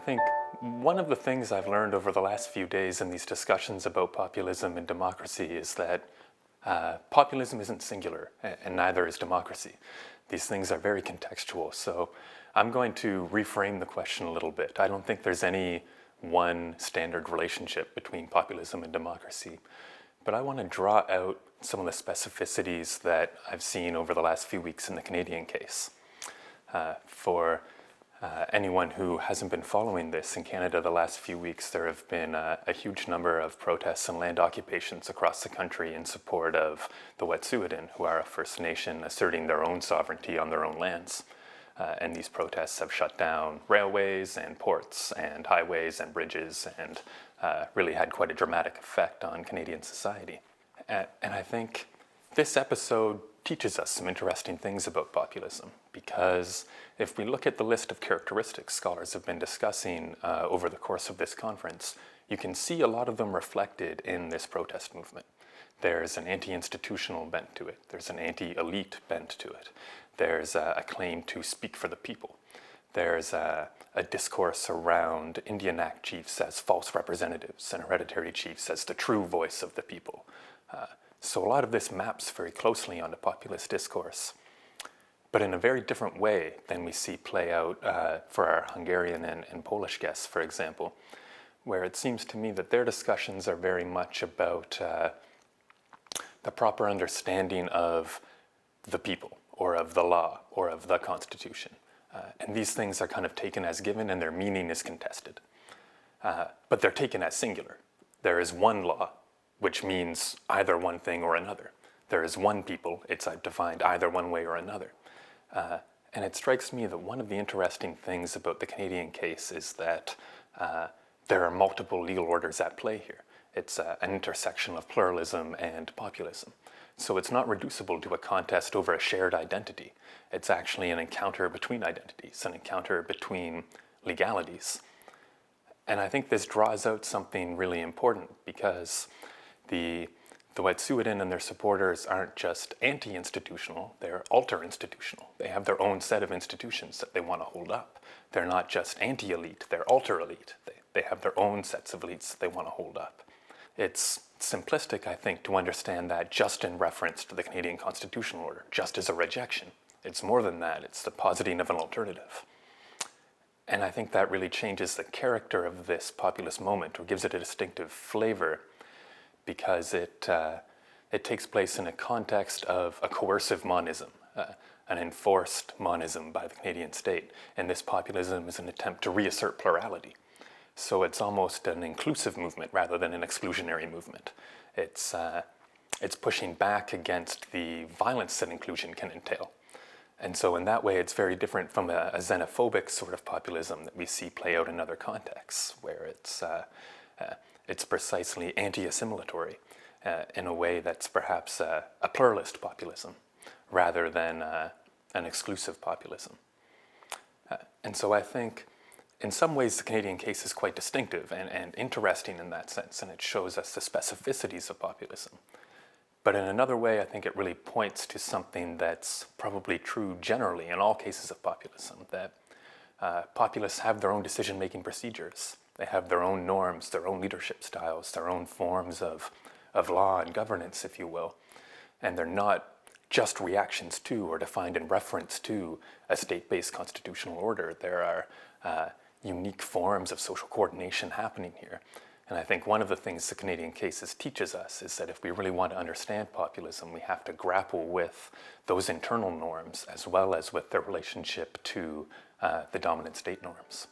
think one of the things I've learned over the last few days in these discussions about populism and democracy is that populism isn't singular, and neither is democracy. These things are very contextual, so I'm going to reframe the question a little bit. I don't think there's any one standard relationship between populism and democracy, but I want to draw out some of the specificities that I've seen over the last few weeks in the Canadian case. For anyone who hasn't been following this, in Canada the last few weeks there have been a huge number of protests and land occupations across the country in support of the Wet'suwet'en, who are a First Nation asserting their own sovereignty on their own lands. And these protests have shut down railways and ports and highways and bridges and really had quite a dramatic effect on Canadian society. And I think this episode teaches us some interesting things about populism, because if we look at the list of characteristics scholars have been discussing over the course of this conference, you can see a lot of them reflected in this protest movement. There's an anti-institutional bent to it. There's an anti-elite bent to it. There's a claim to speak for the people. There's a discourse around Indian Act chiefs as false representatives and hereditary chiefs as the true voice of the people. So a lot of this maps very closely onto populist discourse, but in a very different way than we see play out for our Hungarian and Polish guests, for example, where it seems to me that their discussions are very much about the proper understanding of the people, or of the law, or of the Constitution. And these things are kind of taken as given and their meaning is contested. But they're taken as singular. There is one law, which means either one thing or another. There is one people, it's defined either one way or another. And it strikes me that one of the interesting things about the Canadian case is that there are multiple legal orders at play here. It's an intersection of pluralism and populism. So it's not reducible to a contest over a shared identity. It's actually an encounter between identities, an encounter between legalities. And I think this draws out something really important, because the Wet'suwet'en and their supporters aren't just anti-institutional, they're alter-institutional. They have their own set of institutions that they want to hold up. They're not just anti-elite, they're alter-elite. They have their own sets of elites that they want to hold up. It's simplistic, I think, to understand that just in reference to the Canadian constitutional order, just as a rejection. It's more than that, it's the positing of an alternative. And I think that really changes the character of this populist moment, or gives it a distinctive flavor, because it takes place in a context of a coercive monism, an enforced monism by the Canadian state. And this populism is an attempt to reassert plurality. So it's almost an inclusive movement rather than an exclusionary movement. It's pushing back against the violence that inclusion can entail. And so in that way, it's very different from a xenophobic sort of populism that we see play out in other contexts, where it's precisely anti-assimilatory in a way that's perhaps a pluralist populism rather than an exclusive populism. And so I think in some ways the Canadian case is quite distinctive and interesting in that sense, and it shows us the specificities of populism. But in another way, I think it really points to something that's probably true generally in all cases of populism, that populists have their own decision-making procedures. They have their own norms, their own leadership styles, their own forms of law and governance, if you will. And they're not just reactions to or defined in reference to a state-based constitutional order. There are unique forms of social coordination happening here. And I think one of the things the Canadian cases teaches us is that if we really want to understand populism, we have to grapple with those internal norms as well as with their relationship to the dominant state norms.